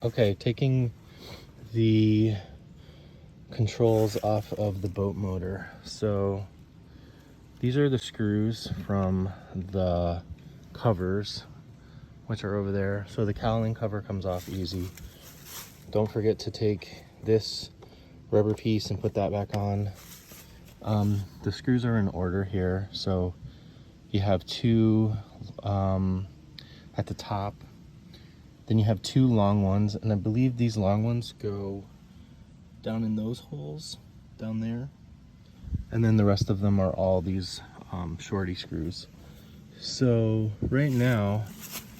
Okay, taking the controls off of the boat motor. So these are the screws from the covers, which are over there. So the cowling cover comes off easy. Don't forget to take this rubber piece and put that back on. The screws are in order here. So you have two at the top. Then you have two long ones, and I believe these long ones go down in those holes down there. And then the rest of them are all these shorty screws. So right now,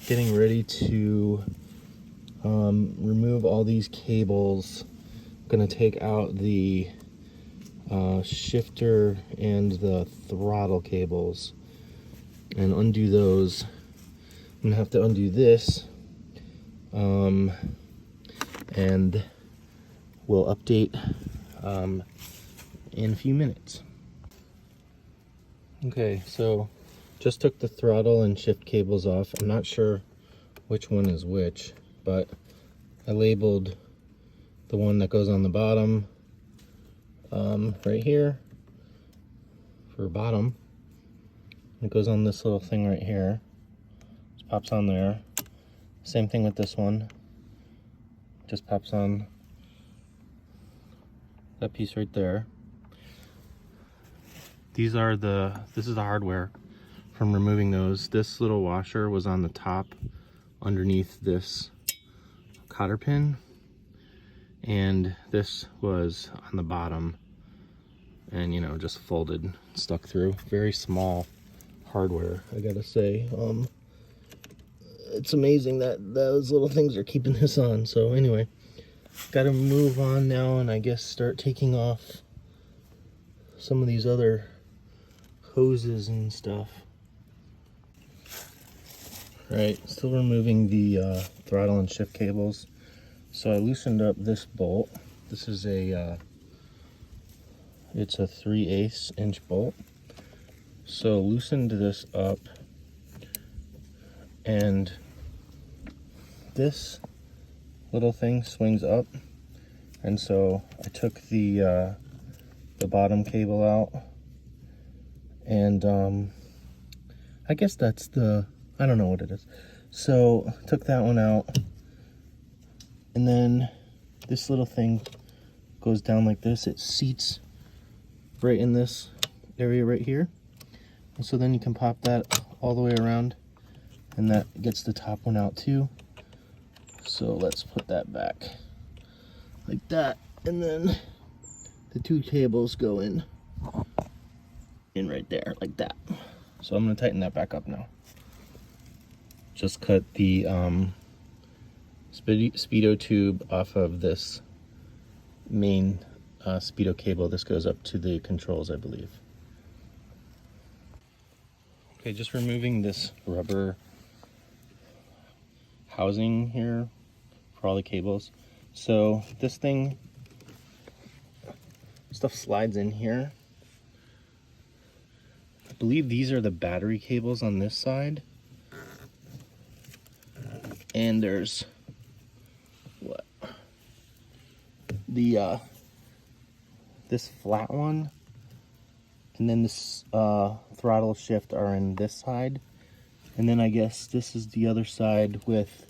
getting ready to remove all these cables. I'm gonna take out the shifter and the throttle cables and undo those. I'm gonna have to undo this. And we'll update in a few minutes. Okay, so just took the throttle and shift cables off. I'm not sure which one is which, but I labeled the one that goes on the bottom right here for bottom. It goes on this little thing right here. Just pops on there. Same thing with this one. Just pops on that piece right there. This is the hardware from removing those. This little washer was on the top underneath this cotter pin, and this was on the bottom and, you know, just folded, stuck through. Very small hardware, I gotta say. It's amazing that those little things are keeping this on. So anyway, gotta move on now and I guess start taking off some of these other hoses and stuff. Right, still removing the throttle and shift cables. So I loosened up this bolt. This is it's a 3/8 inch bolt. So loosened this up, and this little thing swings up, and so I took the bottom cable out, and I guess that's I don't know what it is. So took that one out, and then this little thing goes down like this. It seats right in this area right here, and so then you can pop that all the way around, and that gets the top one out too. So let's put that back like that, and then the two cables go in right there like that. So I'm going to tighten that back up now. Just cut the speedo tube off of this main speedo cable. This goes up to the controls, I believe. Okay, just removing this rubber housing here for all the cables. So this stuff slides in here. I believe these are the battery cables on this side, and there's this flat one, and then this throttle shift are in this side, and then I guess this is the other side with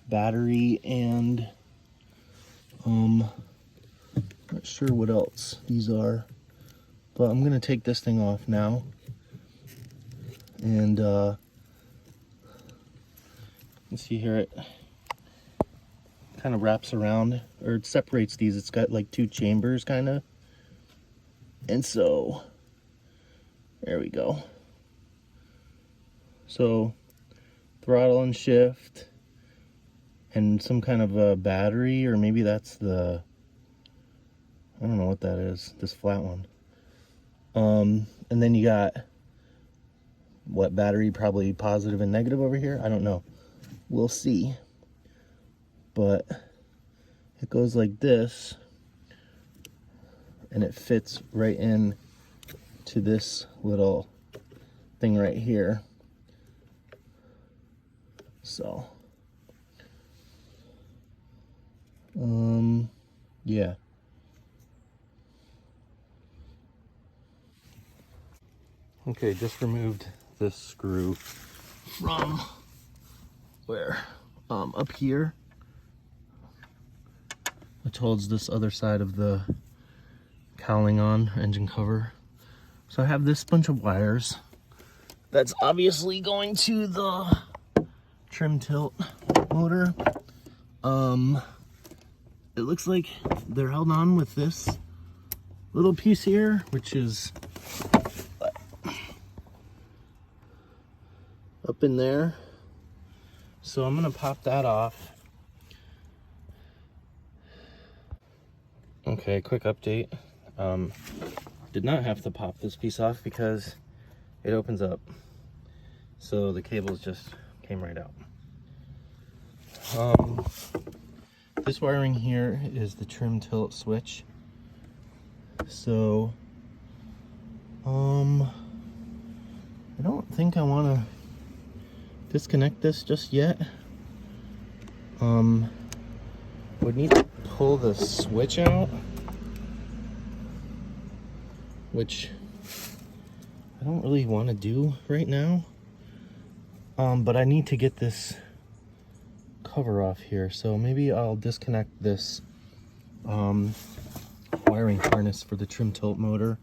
battery and not sure what else these are, but I'm gonna take this thing off now, and you can see here it kind of wraps around, or it separates these. It's got like two chambers kind of, and so there we go. So throttle and shift and some kind of a battery, or maybe that's I don't know what that is, this flat one. And then you got what battery, probably positive and negative over here, I don't know, we'll see. But it goes like this, and it fits right in to this little thing right here. So Yeah. Okay, just removed this screw from where? Up here, which holds this other side of the cowling on engine cover. So I have this bunch of wires that's obviously going to the trim tilt motor. It looks like they're held on with this little piece here, which is up in there. So I'm gonna pop that off. Okay, quick update. Did not have to pop this piece off because it opens up. So the cables just came right out. This wiring here is the trim tilt switch. So, I don't think I want to disconnect this just yet. Would need to pull the switch out, which I don't really want to do right now. But I need to get this cover off here, so maybe I'll disconnect this wiring harness for the trim tilt motor,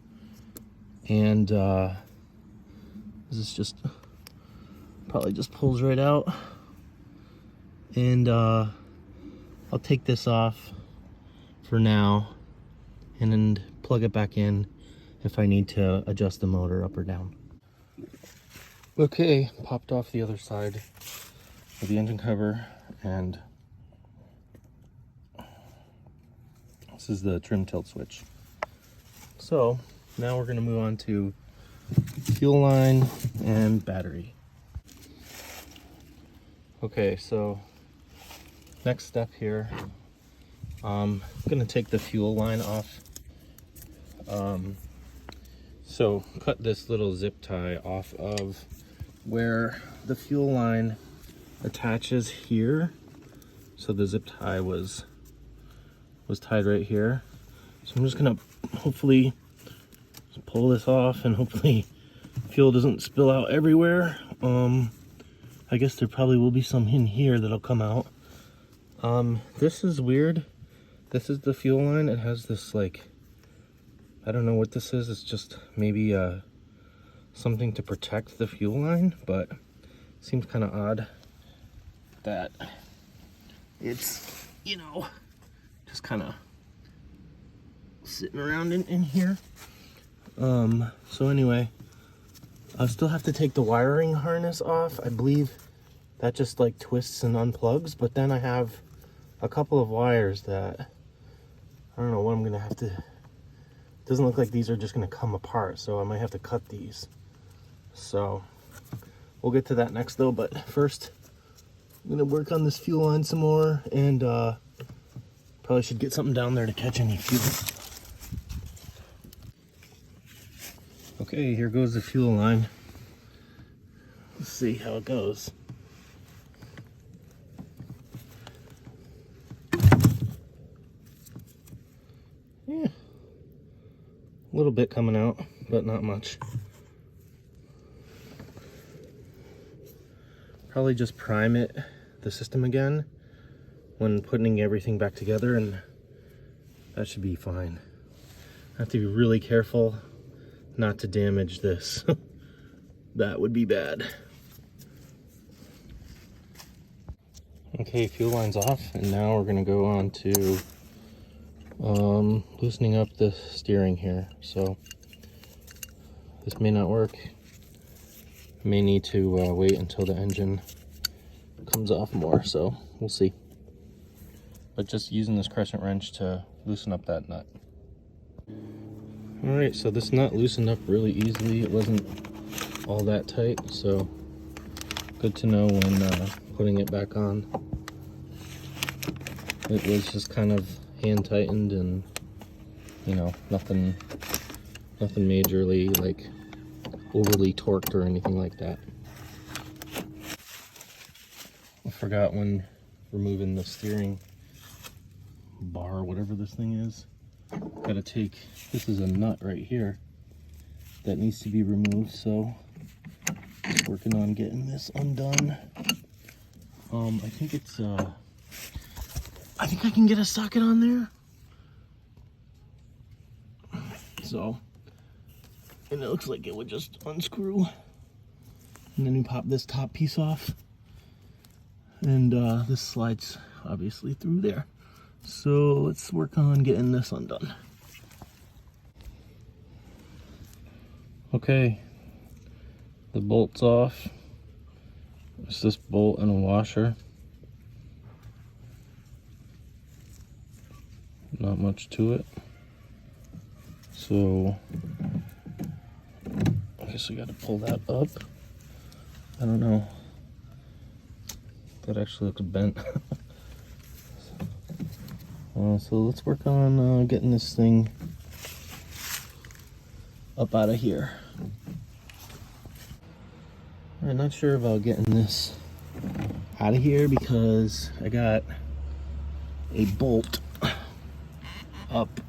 and this is just probably just pulls right out, and I'll take this off for now and then plug it back in if I need to adjust the motor up or down. Okay, popped off the other side of the engine cover, and this is the trim tilt switch. So now we're going to move on to fuel line and battery. Okay, so next step here, I'm going to take the fuel line off. So cut this little zip tie off of where the fuel line attaches here. So the zip tie was tied right here. So I'm just gonna hopefully pull this off, and hopefully fuel doesn't spill out everywhere. I guess there probably will be some in here that'll come out. This is weird. This is the fuel line. It has this, like, I don't know what this is. It's just maybe something to protect the fuel line, but it seems kind of odd that it's, you know, just kind of sitting around in here. So anyway, I'll still have to take the wiring harness off. I believe that just like twists and unplugs, but then I have a couple of wires that I don't know what I'm gonna have to. It doesn't look like these are just gonna come apart, so I might have to cut these. So we'll get to that next though, but first I'm gonna work on this fuel line some more, and probably should get something down there to catch any fuel. Okay, here goes the fuel line. Let's see how it goes. Yeah, a little bit coming out, but not much. Probably just prime the system again when putting everything back together, and that should be fine. I have to be really careful not to damage this. That would be bad. Okay, fuel line's off, and now we're gonna go on to loosening up the steering here. So this may not work. May need to wait until the engine comes off more, so we'll see. But just using this crescent wrench to loosen up that nut. Alright, so this nut loosened up really easily. It wasn't all that tight, so good to know when putting it back on. It was just kind of hand tightened, and you know, nothing majorly like overly torqued or anything like that. I forgot when removing the steering bar, whatever this thing is. Gotta take, this is a nut right here that needs to be removed, so working on getting this undone. I think it's I think I can get a socket on there. So, and it looks like it would just unscrew, and then you pop this top piece off, and this slides obviously through there. So let's work on getting this undone. Okay, the bolt's off. It's this bolt and a washer. Not much to it. So I guess we gotta pull that up. I don't know. That actually looks bent. So let's work on getting this thing up out of here. I'm not sure about getting this out of here because I got a bolt up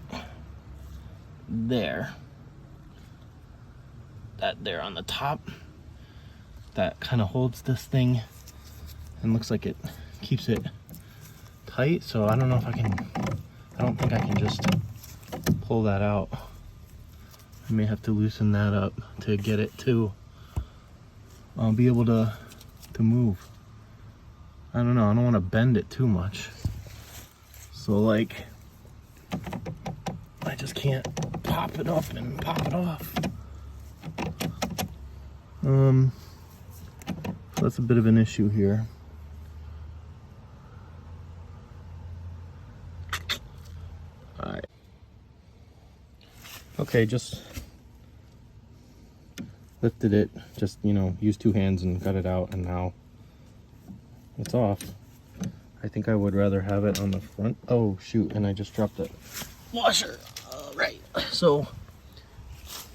there, that there on the top, that kind of holds this thing and looks like it keeps it tight. So I don't know if I can, I don't think I can just pull that out. I may have to loosen that up to get it to be able to move. I don't know, I don't want to bend it too much. So like, I just can't pop it up and pop it off. So that's a bit of an issue here. Alright. Okay, just lifted it, just, you know, used two hands and got it out, and now it's off. I think I would rather have it on the front. Oh shoot, and I just dropped the washer. Right, so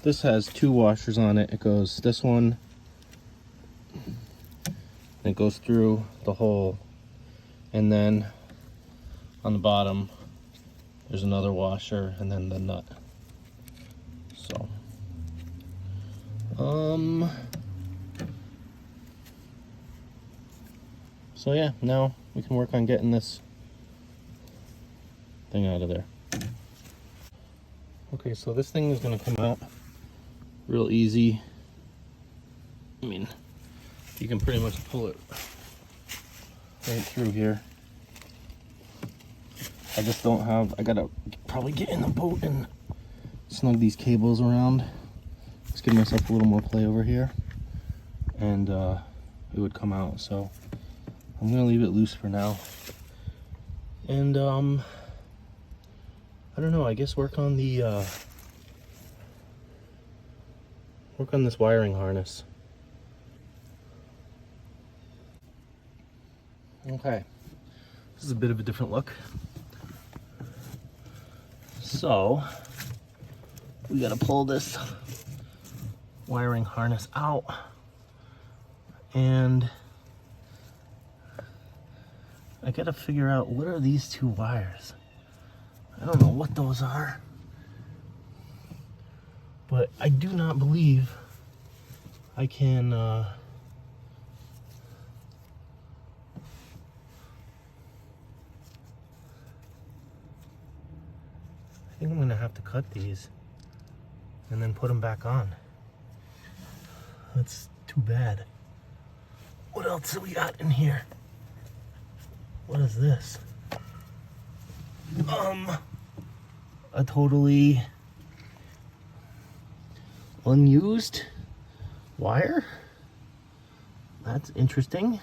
this has two washers on it. It goes this one, it goes through the hole, and then on the bottom there's another washer, and then the nut. So yeah, now we can work on getting this thing out of there. Okay, so this thing is gonna come out real easy. I mean, you can pretty much pull it right through here. I just don't have, I gotta probably get in the boat and snug these cables around. Let's give myself a little more play over here, and it would come out. So I'm gonna leave it loose for now, and I don't know, I guess work on the work on this wiring harness. Okay, this is a bit of a different look. So we gotta pull this wiring harness out, and I gotta figure out, what are these two wires? I don't know what those are, but I do not believe I can I think I'm gonna have to cut these and then put them back on. That's too bad. What else do we got in here? What is this? A totally unused wire? That's interesting.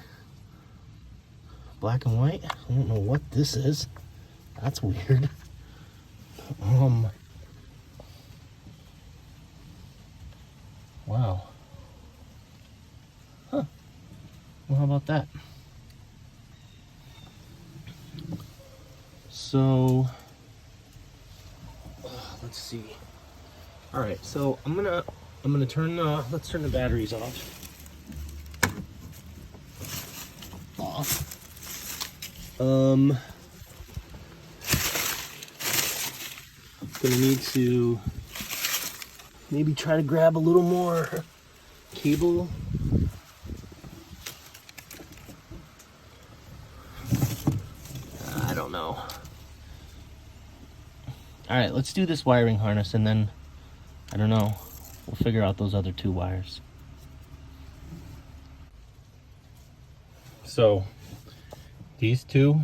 Black and white. I don't know what this is. That's weird. Wow. Huh. Well, how about that? So, let's see. All right, so I'm gonna turn let's turn the batteries off. Gonna need to maybe try to grab a little more cable. I don't know. All right, let's do this wiring harness and then, I don't know, we'll figure out those other 2 wires. So these 2,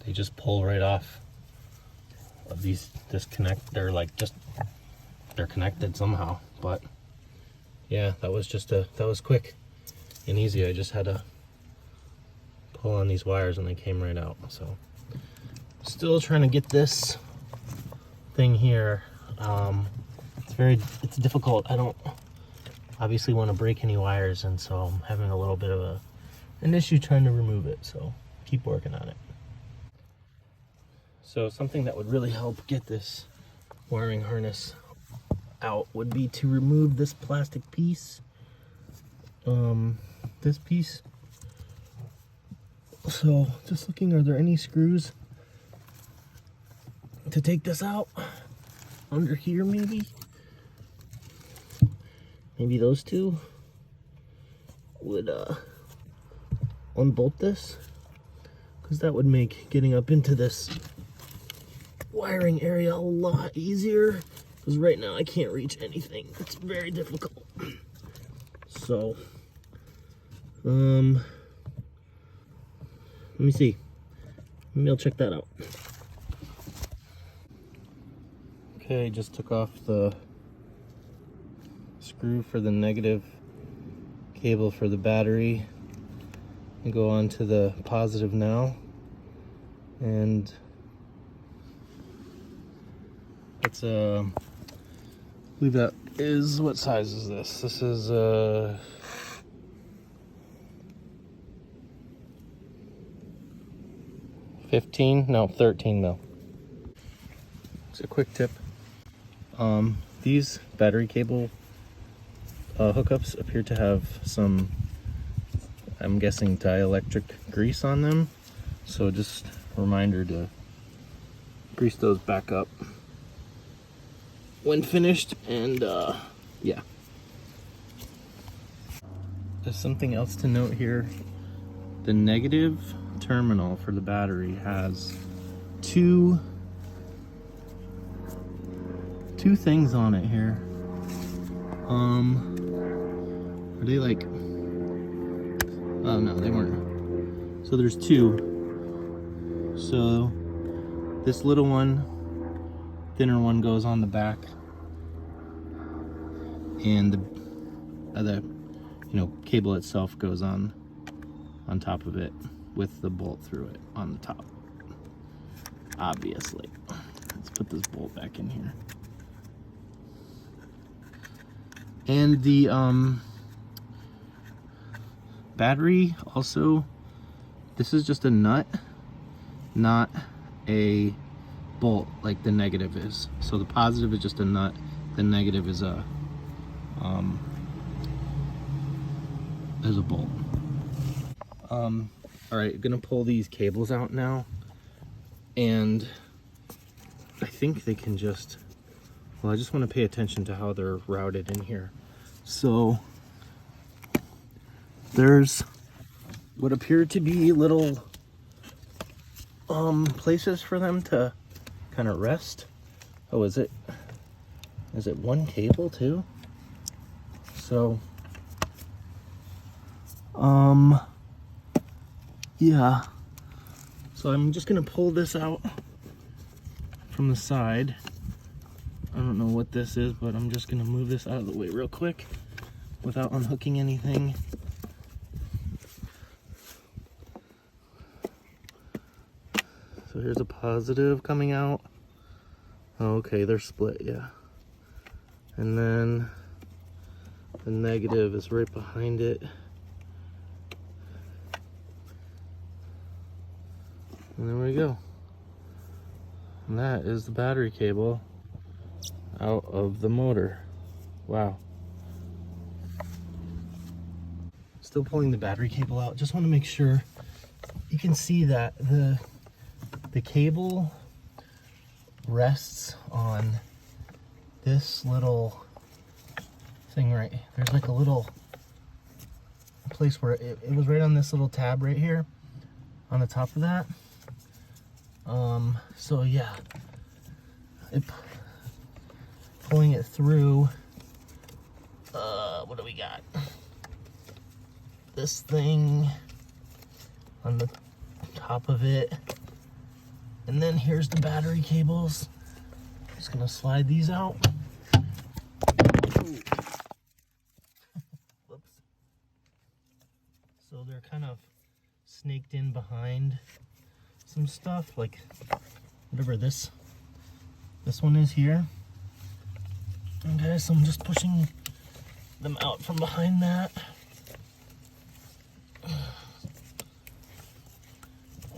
they just pull right off of these disconnect. They're like they're connected somehow, but yeah, that was quick and easy. I just had to pull on these wires and they came right out. So still trying to get this thing here. It's difficult. I don't obviously want to break any wires, and so I'm having a little bit of an issue trying to remove it, so keep working on it. So something that would really help get this wiring harness out would be to remove this plastic piece. This piece. So just looking, are there any screws to take this out? Under here maybe? Maybe those 2 would unbolt this, because that would make getting up into this wiring area a lot easier, because right now I can't reach anything. It's very difficult. So let me see. Maybe I'll check that out. Okay, just took off the screw for the negative cable for the battery and go on to the positive now. And it's I believe that is, what size is this? This is 13 mil. It's a quick tip. These battery cable hookups appear to have some, I'm guessing, dielectric grease on them. So just a reminder to grease those back up when finished. And yeah. There's something else to note here. The negative terminal for the battery has two things on it here. Are they like, oh no, they weren't. So there's 2. So this little one, thinner one, goes on the back, and the cable itself goes on top of it with the bolt through it on the top. Obviously. Let's put this bolt back in here. And the battery also, this is just a nut, not a bolt like the negative is. So the positive is just a nut, the negative is a bolt. All right, gonna pull these cables out now, and I think they can just, well, I just want to pay attention to how they're routed in here. So there's what appear to be little places for them to kind of rest. Oh, is it one cable too? So yeah, so I'm just gonna pull this out from the side. I don't know what this is, but I'm just gonna move this out of the way real quick without unhooking anything. So here's a positive coming out. Oh, okay, they're split, yeah. And then the negative is right behind it. And there we go. And that is the battery cable out of the motor. Wow. Still pulling the battery cable out. Just want to make sure you can see that the cable rests on this little thing right. There's like a little place where it was right on this little tab right here on the top of that. So yeah, pulling it through, what do we got? This thing on the top of it. And then here's the battery cables. Just gonna slide these out. Whoops. So they're kind of snaked in behind some stuff, like whatever this one is here. Okay, so I'm just pushing them out from behind that.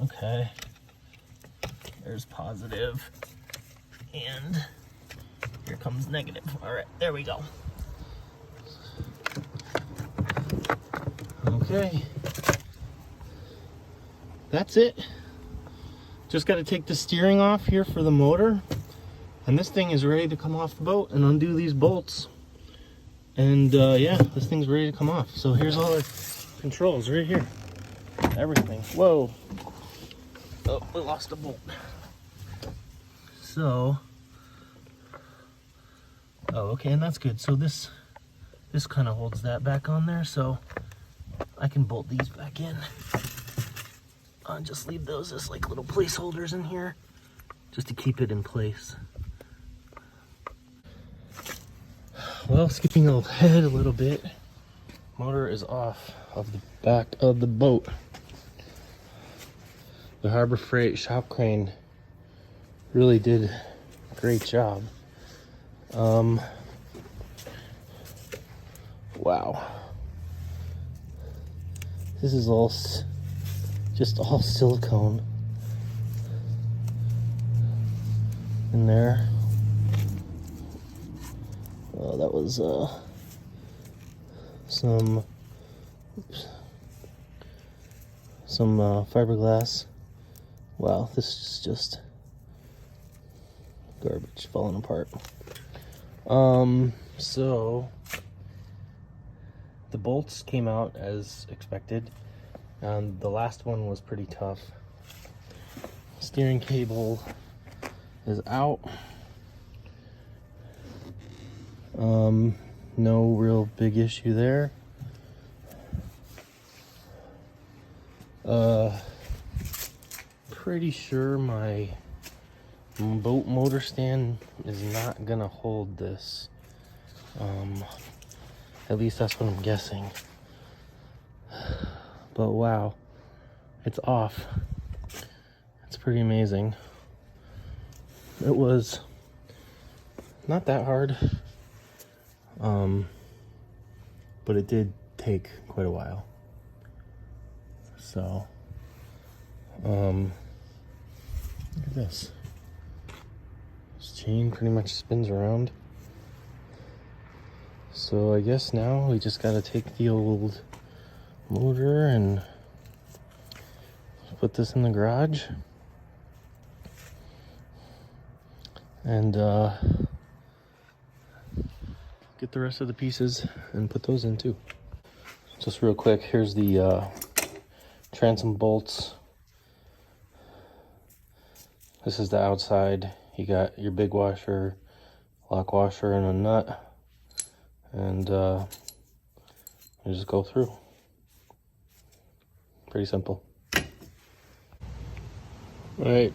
Okay, there's positive, and here comes negative. All right, there we go. Okay, that's it. Just got to take the steering off here for the motor, and this thing is ready to come off the boat and undo these bolts. And yeah, this thing's ready to come off. So here's all the controls right here. Everything. Whoa. Oh, we lost a bolt. So, oh, okay, and that's good. So this kind of holds that back on there, so I can bolt these back in. Just leave those as like little placeholders in here, just to keep it in place. Well, skipping ahead a little bit, motor is off of the back of the boat. The Harbor Freight shop crane really did a great job. Wow. This is all just all silicone in there. That was some fiberglass. Wow, this is just garbage falling apart. So the bolts came out as expected, and the last one was pretty tough. Steering cable is out. No real big issue there. Pretty sure my boat motor stand is not gonna hold this. At least that's what I'm guessing. But wow, it's off. It's pretty amazing. It was not that hard, but it did take quite a while. So, look at this. This chain pretty much spins around. So I guess now we just gotta take the old motor and put this in the garage and get the rest of the pieces and put those in too. Just real quick, here's the transom bolts. This is the outside. You got your big washer, lock washer, and a nut, and you just go through. Pretty simple. All right,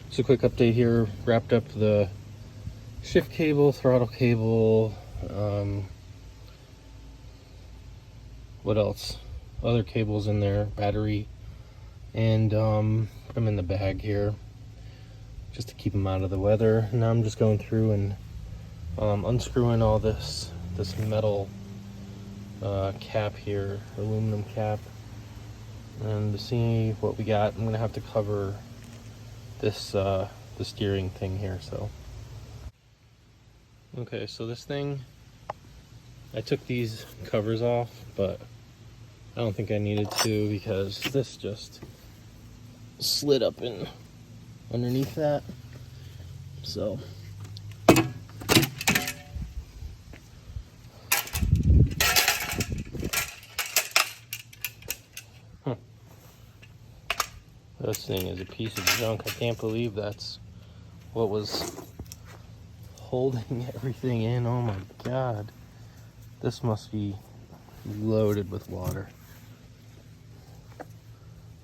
just a quick update here. Wrapped up the shift cable, throttle cable, what else? Other cables in there, battery, and put them in the bag here just to keep them out of the weather. Now I'm just going through and unscrewing all this metal cap here, aluminum cap, and to see what we got. I'm gonna have to cover this the steering thing here. So okay, so this thing, I took these covers off, but I don't think I needed to because this just slid up in underneath that. So this thing is a piece of junk. I can't believe that's what was holding everything in. Oh my god. This must be loaded with water.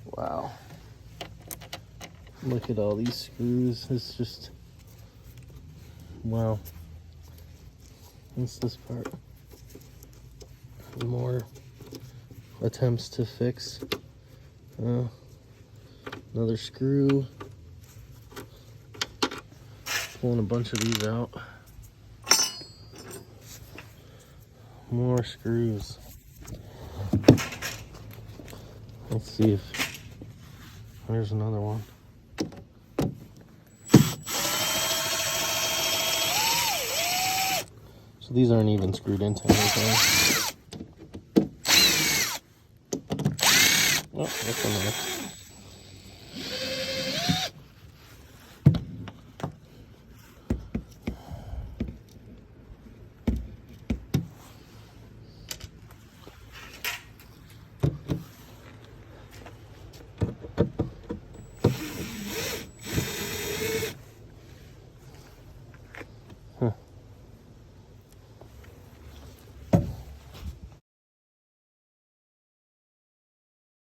Wow. Look at all these screws. It's just, wow. What's this part? More attempts to fix. Another screw. Pulling a bunch of these out. More screws. Let's see if there's another one. So these aren't even screwed into anything.